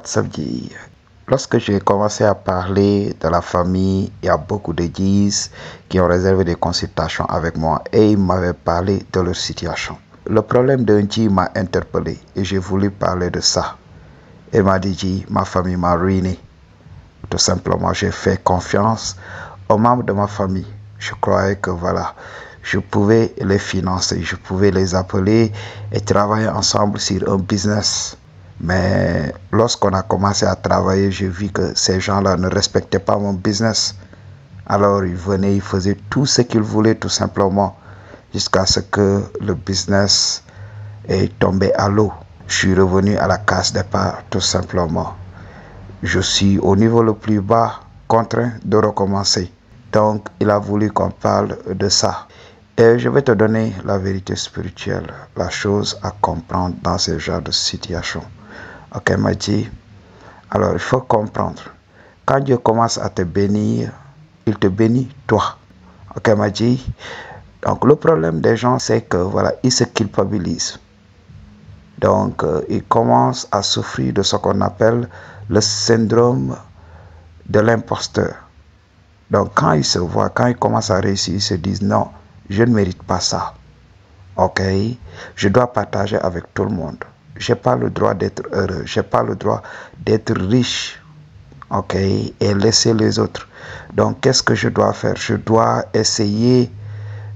Samedi, lorsque j'ai commencé à parler de la famille, il y a beaucoup de guises qui ont réservé des consultations avec moi et ils m'avaient parlé de leur situation. Le problème d'un G m'a interpellé et j'ai voulu parler de ça. Il m'a dit, ma famille m'a ruiné. Tout simplement, j'ai fait confiance aux membres de ma famille. Je croyais que voilà, je pouvais les financer, je pouvais les appeler et travailler ensemble sur un business. Mais lorsqu'on a commencé à travailler, j'ai vu que ces gens-là ne respectaient pas mon business. Alors ils venaient, ils faisaient tout ce qu'ils voulaient tout simplement jusqu'à ce que le business est tombé à l'eau. Je suis revenu à la case départ tout simplement. Je suis au niveau le plus bas, contraint de recommencer. Donc il a voulu qu'on parle de ça. Et je vais te donner la vérité spirituelle, la chose à comprendre dans ce genre de situation. Ok, m'a dit, alors il faut comprendre. Quand Dieu commence à te bénir, il te bénit toi. Ok, m'a dit. Donc le problème des gens, c'est que voilà, ils se culpabilisent. Donc ils commencent à souffrir de ce qu'on appelle le syndrome de l'imposteur. Donc quand ils se voient, quand ils commencent à réussir, ils se disent non, je ne mérite pas ça. Ok, je dois partager avec tout le monde. Je n'ai pas le droit d'être heureux. Je n'ai pas le droit d'être riche. Ok, et laisser les autres. Donc, qu'est-ce que je dois faire? Je dois essayer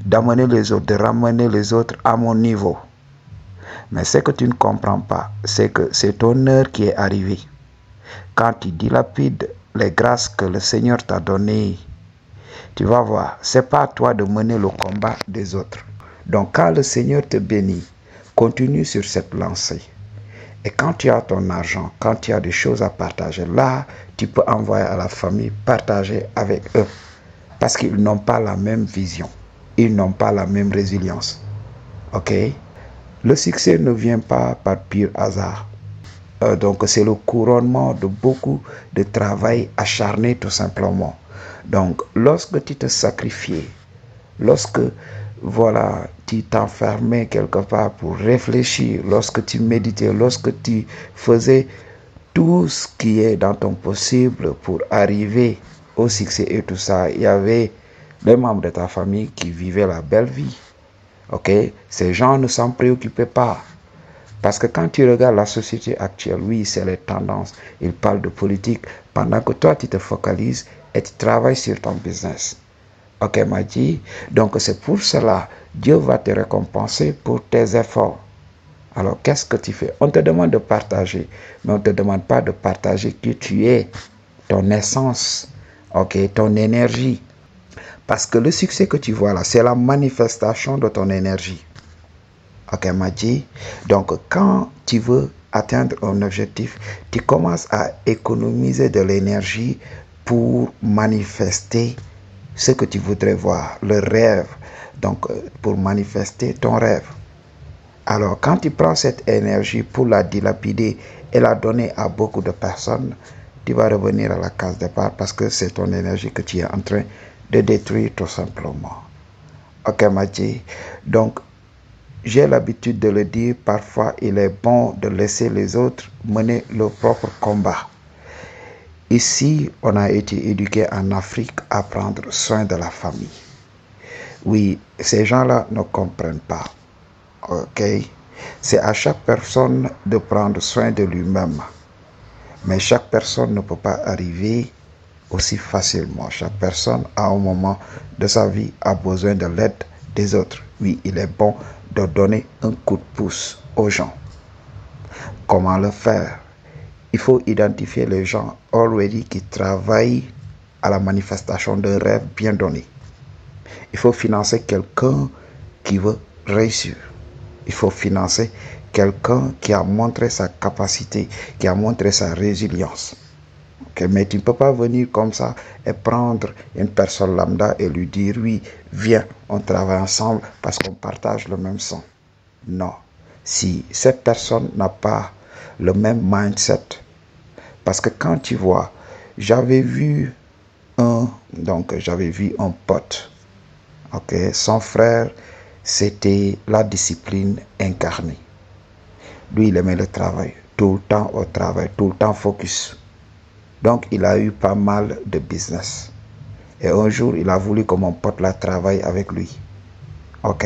d'amener les autres, de ramener les autres à mon niveau. Mais ce que tu ne comprends pas, c'est que c'est ton heure qui est arrivée. Quand tu dilapides les grâces que le Seigneur t'a données, tu vas voir, ce n'est pas à toi de mener le combat des autres. Donc quand le Seigneur te bénit, continue sur cette lancée. Et quand tu as ton argent, quand tu as des choses à partager, là, tu peux envoyer à la famille, partager avec eux. Parce qu'ils n'ont pas la même vision. Ils n'ont pas la même résilience. Ok? Le succès ne vient pas par pur hasard. Donc c'est le couronnement de beaucoup de travail acharné tout simplement. Donc lorsque tu te sacrifiais, lorsque voilà, tu t'enfermais quelque part pour réfléchir, lorsque tu méditais, lorsque tu faisais tout ce qui est dans ton possible pour arriver au succès et tout ça, il y avait les membres de ta famille qui vivaient la belle vie. Ok, ces gens ne s'en préoccupaient pas. Parce que quand tu regardes la société actuelle, oui, c'est les tendances. Ils parlent de politique pendant que toi, tu te focalises et tu travailles sur ton business. Ok, m'a dit. Donc, c'est pour cela, Dieu va te récompenser pour tes efforts. Alors, qu'est-ce que tu fais? On te demande de partager, mais on ne te demande pas de partager qui tu es, ton essence, ok, ton énergie. Parce que le succès que tu vois là, c'est la manifestation de ton énergie. Ok, m'a dit. Donc, quand tu veux atteindre un objectif, tu commences à économiser de l'énergie pour manifester ce que tu voudrais voir, le rêve. Donc, pour manifester ton rêve. Alors, quand tu prends cette énergie pour la dilapider et la donner à beaucoup de personnes, tu vas revenir à la case départ parce que c'est ton énergie que tu es en train de détruire tout simplement. Ok, Madji. Donc, j'ai l'habitude de le dire, parfois il est bon de laisser les autres mener leur propre combat. Ici, on a été éduqué en Afrique à prendre soin de la famille. Oui, ces gens-là ne comprennent pas. Ok? C'est à chaque personne de prendre soin de lui-même. Mais chaque personne ne peut pas arriver aussi facilement. Chaque personne, à un moment de sa vie, a besoin de l'aide des autres. Oui, il est bon de donner un coup de pouce aux gens. Comment le faire? Il faut identifier les gens already qui travaillent à la manifestation d'un rêve bien donné. Il faut financer quelqu'un qui veut réussir. Il faut financer quelqu'un qui a montré sa capacité, qui a montré sa résilience. Okay, mais tu ne peux pas venir comme ça et prendre une personne lambda et lui dire oui, viens, on travaille ensemble parce qu'on partage le même sang. Non. Si cette personne n'a pas le même mindset, parce que quand tu vois, j'avais vu un pote. Ok, son frère, c'était la discipline incarnée. Lui, il aimait le travail. tout le temps au travail, tout le temps focus. Donc, il a eu pas mal de business. Et un jour, il a voulu que mon pote là travaille avec lui. Ok?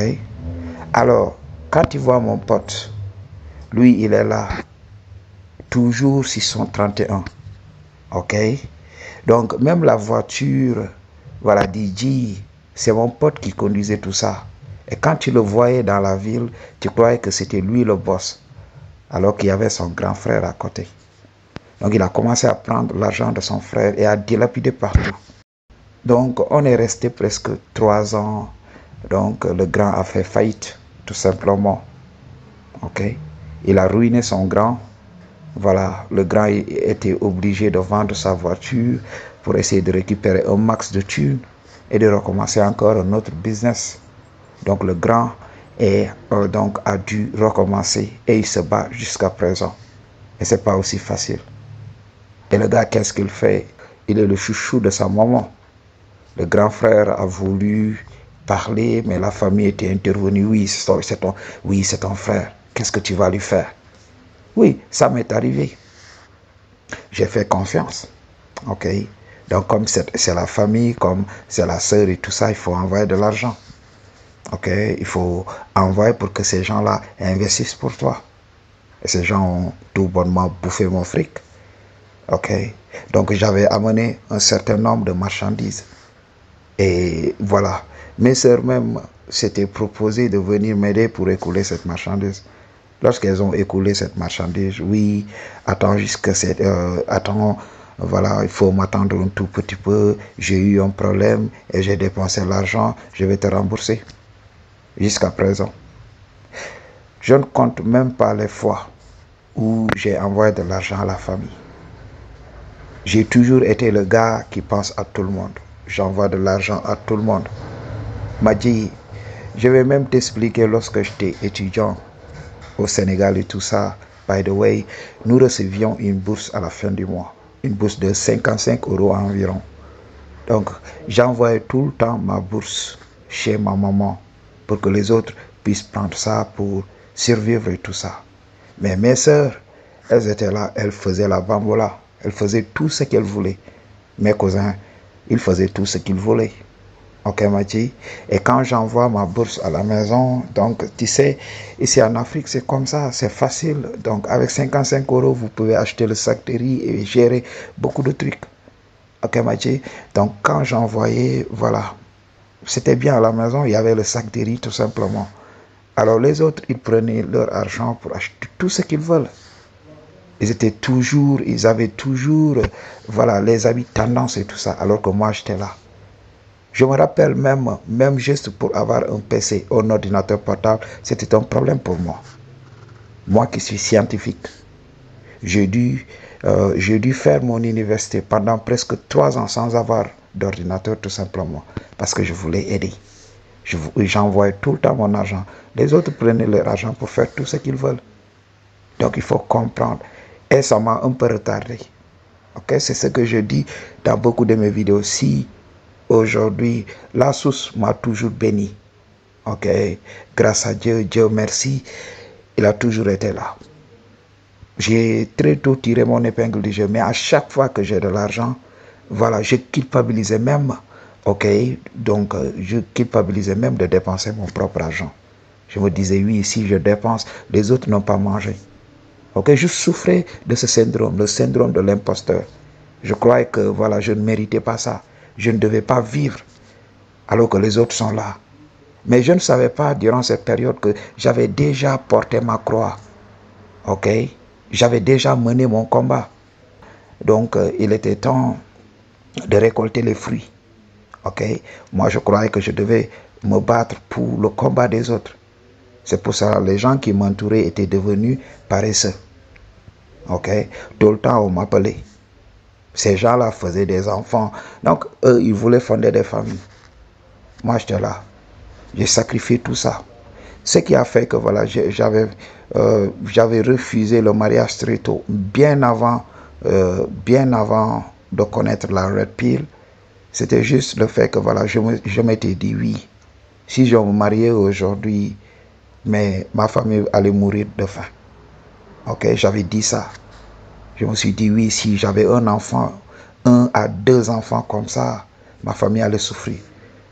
Alors, quand il voit mon pote, lui, il est là, toujours 631. Ok? Donc, même la voiture, voilà, DJ, c'est mon pote qui conduisait tout ça. Et quand tu le voyais dans la ville, tu croyais que c'était lui le boss, alors qu'il y avait son grand frère à côté. Donc, il a commencé à prendre l'argent de son frère et à dilapider partout. Donc, on est resté presque 3 ans. Donc, le grand a fait faillite, tout simplement. Ok? Il a ruiné son grand. Voilà, le grand était obligé de vendre sa voiture pour essayer de récupérer un max de thunes et de recommencer encore un autre business. Donc, le grand a dû recommencer et il se bat jusqu'à présent. Et c'est pas aussi facile. Et le gars, qu'est-ce qu'il fait? Il est le chouchou de sa maman. Le grand frère a voulu parler, mais la famille était intervenue. Oui, c'est ton frère. Qu'est-ce que tu vas lui faire? Oui, ça m'est arrivé. J'ai fait confiance. Ok? Donc, comme c'est la famille, comme c'est la sœur et tout ça, il faut envoyer de l'argent. Ok? Il faut envoyer pour que ces gens-là investissent pour toi. Et ces gens ont tout bonnement bouffé mon fric. Ok? Donc, j'avais amené un certain nombre de marchandises. Et voilà. Mes sœurs même s'étaient proposées de venir m'aider pour écouler cette marchandise. Lorsqu'elles ont écoulé cette marchandise, oui, attends jusqu'à cette... attends, voilà, il faut m'attendre un tout petit peu. J'ai eu un problème et j'ai dépensé l'argent. Je vais te rembourser. Jusqu'à présent. Je ne compte même pas les fois où j'ai envoyé de l'argent à la famille. J'ai toujours été le gars qui pense à tout le monde. J'envoie de l'argent à tout le monde. M'a dit, je vais même t'expliquer lorsque j'étais étudiant au Sénégal et tout ça. By the way, nous recevions une bourse à la fin du mois. Une bourse de 55 € environ. Donc, j'envoyais tout le temps ma bourse chez ma maman pour que les autres puissent prendre ça pour survivre et tout ça. Mais mes sœurs, elles étaient là, elles faisaient la bambola. Elles faisaient tout ce qu'elles voulaient. Mes cousins, ils faisaient tout ce qu'ils voulaient. Ok, Machi. Et quand j'envoie ma bourse à la maison, donc tu sais, ici en Afrique, c'est comme ça, c'est facile. Donc avec 55 €, vous pouvez acheter le sac de riz et gérer beaucoup de trucs. Ok, Machi. Donc quand j'envoyais, voilà, c'était bien à la maison, il y avait le sac de riz tout simplement. Alors les autres, ils prenaient leur argent pour acheter tout ce qu'ils veulent. Ils avaient toujours, voilà, les habits tendance et tout ça, alors que moi j'étais là. Je me rappelle même juste pour avoir un PC, un ordinateur portable, c'était un problème pour moi. Moi qui suis scientifique, j'ai dû faire mon université pendant presque 3 ans sans avoir d'ordinateur tout simplement, parce que je voulais aider. J'envoyais tout le temps mon argent. Les autres prenaient leur argent pour faire tout ce qu'ils veulent. Donc il faut comprendre. Et ça m'a un peu retardé. Ok, c'est ce que je dis dans beaucoup de mes vidéos. Si aujourd'hui, la source m'a toujours béni. Ok, grâce à Dieu, Dieu merci, il a toujours été là. J'ai très tôt tiré mon épingle du jeu, mais à chaque fois que j'ai de l'argent, voilà, je culpabilisais même. Ok, donc je culpabilisais même de dépenser mon propre argent. Je me disais, oui, si je dépense, les autres n'ont pas mangé. Ok, je souffrais de ce syndrome, le syndrome de l'imposteur. Je croyais que voilà, je ne méritais pas ça. Je ne devais pas vivre alors que les autres sont là. Mais je ne savais pas durant cette période que j'avais déjà porté ma croix. Ok, j'avais déjà mené mon combat. Donc il était temps de récolter les fruits. Ok, moi je croyais que je devais me battre pour le combat des autres. C'est pour ça que les gens qui m'entouraient étaient devenus paresseux. Ok, tout le temps on m'appelait. Ces gens-là faisaient des enfants. Donc eux, ils voulaient fonder des familles. Moi j'étais là. J'ai sacrifié tout ça. Ce qui a fait que voilà, j'avais refusé le mariage très tôt, bien avant de connaître la Red Pill. C'était juste le fait que voilà, je m'étais dit oui. Si je me mariais aujourd'hui, mais ma famille allait mourir de faim. Ok, j'avais dit ça. Je me suis dit, oui, si j'avais un enfant, 1 à 2 enfants comme ça, ma famille allait souffrir.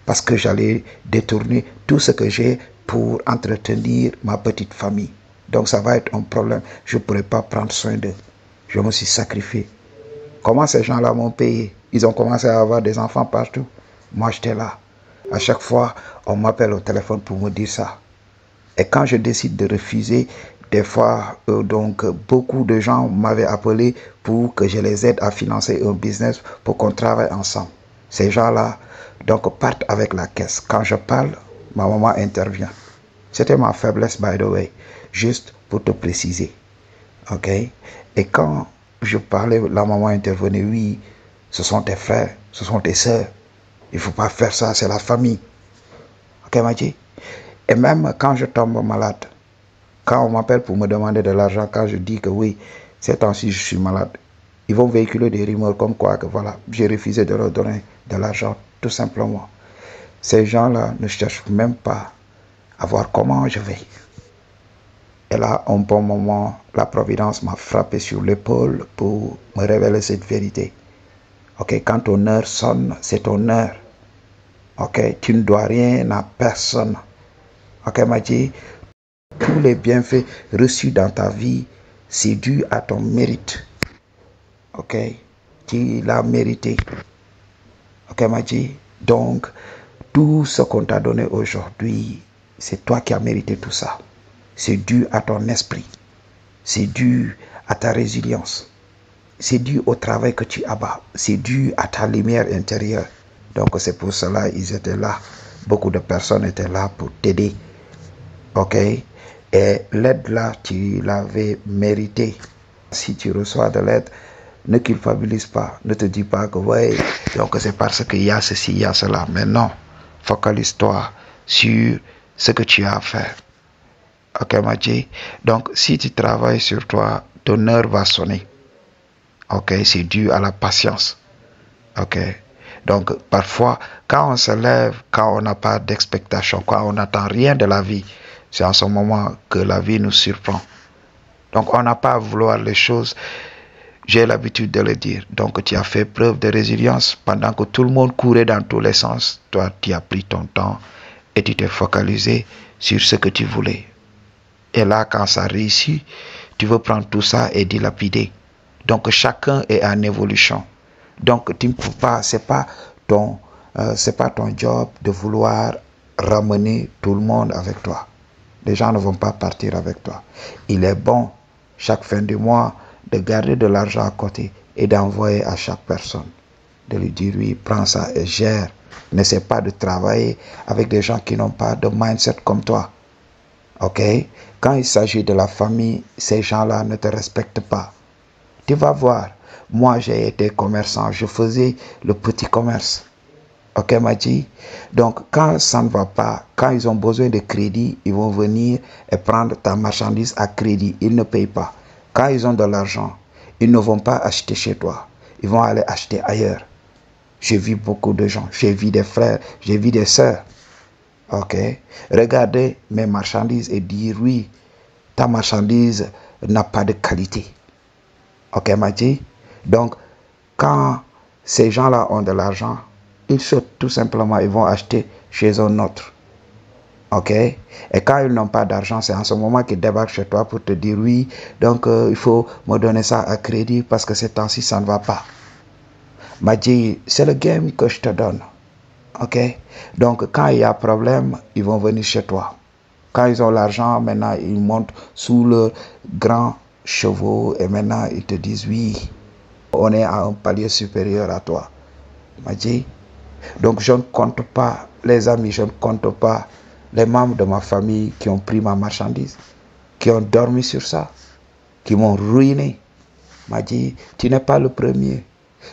Parce que j'allais détourner tout ce que j'ai pour entretenir ma petite famille. Donc ça va être un problème. Je ne pourrais pas prendre soin d'eux. Je me suis sacrifié. Comment ces gens-là m'ont payé? Ils ont commencé à avoir des enfants partout. Moi, j'étais là. À chaque fois, on m'appelle au téléphone pour me dire ça. Et quand je décide de refuser, des fois, beaucoup de gens m'avaient appelé pour que je les aide à financer un business pour qu'on travaille ensemble. Ces gens-là, donc, partent avec la caisse. Quand je parle, ma maman intervient. C'était ma faiblesse, by the way, juste pour te préciser. Ok? Et quand je parlais, la maman intervenait, oui, ce sont tes frères, ce sont tes sœurs. Il ne faut pas faire ça, c'est la famille. Ok, m'a dit? Et même quand je tombe malade, quand on m'appelle pour me demander de l'argent, quand je dis que oui, ces temps-ci je suis malade, ils vont véhiculer des rumeurs comme quoi que voilà, j'ai refusé de leur donner de l'argent, tout simplement. Ces gens-là ne cherchent même pas à voir comment je vais. Et là, un bon moment, la Providence m'a frappé sur l'épaule pour me révéler cette vérité. Ok, quand ton heure sonne, c'est ton heure. Ok, tu ne dois rien à personne. Ok, m'a dit, tous les bienfaits reçus dans ta vie, c'est dû à ton mérite. Ok, tu l'as mérité. Ok, m'a dit, donc, tout ce qu'on t'a donné aujourd'hui, c'est toi qui as mérité tout ça. C'est dû à ton esprit. C'est dû à ta résilience. C'est dû au travail que tu abats. C'est dû à ta lumière intérieure. Donc c'est pour cela qu'ils étaient là. Beaucoup de personnes étaient là pour t'aider. Ok? Et l'aide là, tu l'avais mérité. Si tu reçois de l'aide, ne culpabilise pas. Ne te dis pas que ouais, donc c'est parce qu'il y a ceci, il y a cela. Mais non. Focalise-toi sur ce que tu as à faire. Ok, Madji? Donc, si tu travailles sur toi, ton heure va sonner. Ok, c'est dû à la patience. Ok. Donc, parfois, quand on se lève, quand on n'a pas d'expectation, quand on n'attend rien de la vie, c'est en ce moment que la vie nous surprend. Donc, on n'a pas à vouloir les choses. J'ai l'habitude de le dire. Donc, tu as fait preuve de résilience pendant que tout le monde courait dans tous les sens. Toi, tu as pris ton temps et tu t'es focalisé sur ce que tu voulais. Et là, quand ça réussit, tu veux prendre tout ça et dilapider. Donc, chacun est en évolution. Donc, tu ne peux pas, c'est pas ton job de vouloir ramener tout le monde avec toi. Les gens ne vont pas partir avec toi. Il est bon, chaque fin du mois, de garder de l'argent à côté et d'envoyer à chaque personne. De lui dire, oui, prends ça et gère. N'essaie pas de travailler avec des gens qui n'ont pas de mindset comme toi. Ok? Quand il s'agit de la famille, ces gens-là ne te respectent pas. Tu vas voir. Moi, j'ai été commerçant. Je faisais le petit commerce. Ok, Madji? Donc, quand ça ne va pas, quand ils ont besoin de crédit, ils vont venir et prendre ta marchandise à crédit. Ils ne payent pas. Quand ils ont de l'argent, ils ne vont pas acheter chez toi. Ils vont aller acheter ailleurs. J'ai vu beaucoup de gens. J'ai vu des frères. J'ai vu des sœurs. Ok? Regardez mes marchandises et dire oui, ta marchandise n'a pas de qualité. Ok, Madji? Donc, quand ces gens-là ont de l'argent, ils sautent tout simplement, ils vont acheter chez un autre. Ok? Et quand ils n'ont pas d'argent, c'est en ce moment qu'ils débarquent chez toi pour te dire oui, donc il faut me donner ça à crédit parce que ces temps-ci, ça ne va pas. Madji, c'est le game que je te donne. Ok? Donc, quand il y a problème, ils vont venir chez toi. Quand ils ont l'argent, maintenant, ils montent sous leurs grands chevaux et maintenant, ils te disent oui, on est à un palier supérieur à toi. Madji? Donc, je ne compte pas les amis, je ne compte pas les membres de ma famille qui ont pris ma marchandise, qui ont dormi sur ça, qui m'ont ruiné. Madji, tu n'es pas le premier.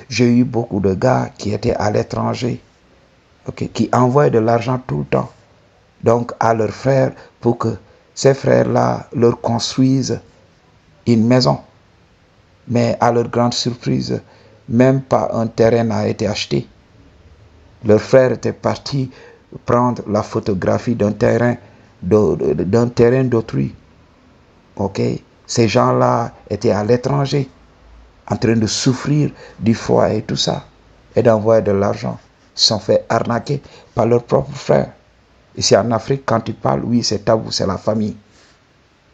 J'ai eu beaucoup de gars qui étaient à l'étranger, okay, qui envoient de l'argent tout le temps, donc à leurs frères pour que ces frères-là leur construisent une maison. Mais à leur grande surprise, même pas un terrain n'a été acheté. Leur frère était parti prendre la photographie d'un terrain d'autrui. Ok? Ces gens-là étaient à l'étranger, en train de souffrir du foie et tout ça, et d'envoyer de l'argent. Ils se sont fait arnaquer par leurs propres frères. Ici en Afrique, quand tu parles, oui, c'est tabou, c'est la famille.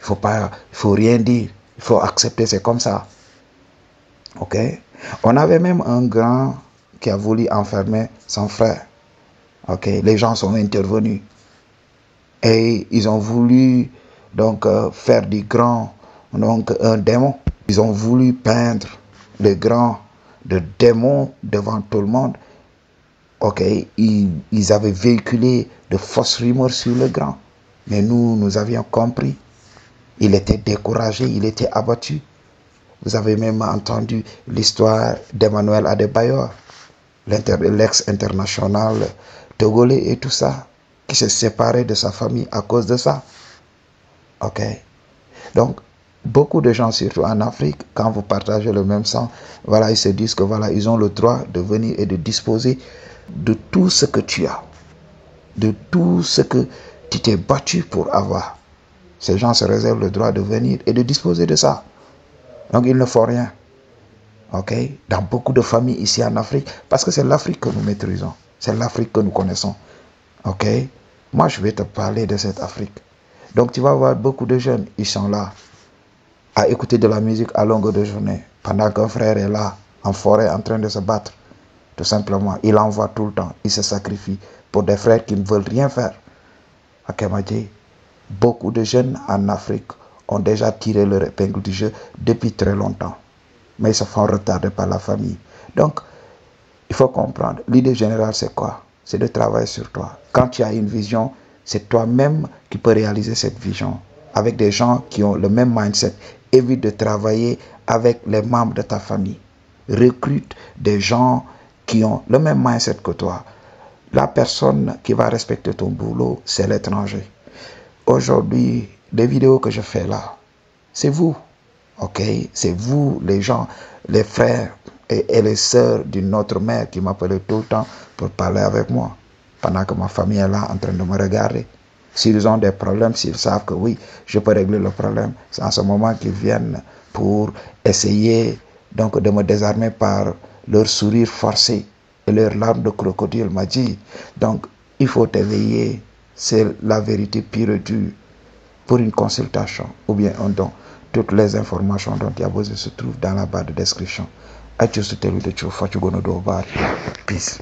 Il faut rien dire. Il faut accepter, c'est comme ça. Ok? On avait même un grand qui a voulu enfermer son frère. Ok? Les gens sont intervenus. Et ils ont voulu donc faire du grand, donc un démon. Ils ont voulu peindre le grand de démon devant tout le monde. Ok, ils avaient véhiculé de fausses rumeurs sur le grand. Mais nous avions compris. Il était découragé, il était abattu. Vous avez même entendu l'histoire d'Emmanuel Adebayor, l'ex-international togolais et tout ça, qui s'est séparé de sa famille à cause de ça. Ok. Donc, beaucoup de gens, surtout en Afrique, quand vous partagez le même sang, voilà, ils se disent que voilà, ils ont le droit de venir et de disposer de tout ce que tu as, de tout ce que tu t'es battu pour avoir. Ces gens se réservent le droit de venir et de disposer de ça. Donc, il ne faut rien. Ok? Dans beaucoup de familles ici en Afrique, parce que c'est l'Afrique que nous maîtrisons, c'est l'Afrique que nous connaissons. Ok? Moi, je vais te parler de cette Afrique. Donc, tu vas voir beaucoup de jeunes, ils sont là, à écouter de la musique à longueur de journée, pendant qu'un frère est là, en forêt, en train de se battre. Tout simplement, il envoie tout le temps, il se sacrifie pour des frères qui ne veulent rien faire. Ok, m'a dit, beaucoup de jeunes en Afrique ont déjà tiré leur épingle du jeu depuis très longtemps. Mais ils se font retarder par la famille. Donc, il faut comprendre, l'idée générale, c'est quoi? C'est de travailler sur toi. Quand tu as une vision, c'est toi-même qui peux réaliser cette vision. Avec des gens qui ont le même mindset. Évite de travailler avec les membres de ta famille. Recrute des gens qui ont le même mindset que toi. La personne qui va respecter ton boulot, c'est l'étranger. Aujourd'hui, les vidéos que je fais là, c'est vous. Ok? C'est vous, les gens, les frères et les sœurs d'une autre mère qui m'appelaient tout le temps pour parler avec moi. Pendant que ma famille est là en train de me regarder. S'ils ont des problèmes, s'ils savent que oui, je peux régler le problème, c'est en ce moment qu'ils viennent pour essayer donc de me désarmer par leur sourire forcé et leurs larmes de crocodile m'a dit. Donc, il faut éveiller, c'est la vérité pure et dure. Pour une consultation ou bien un don, toutes les informations dont il y a besoin se trouvent dans la barre de description. Peace.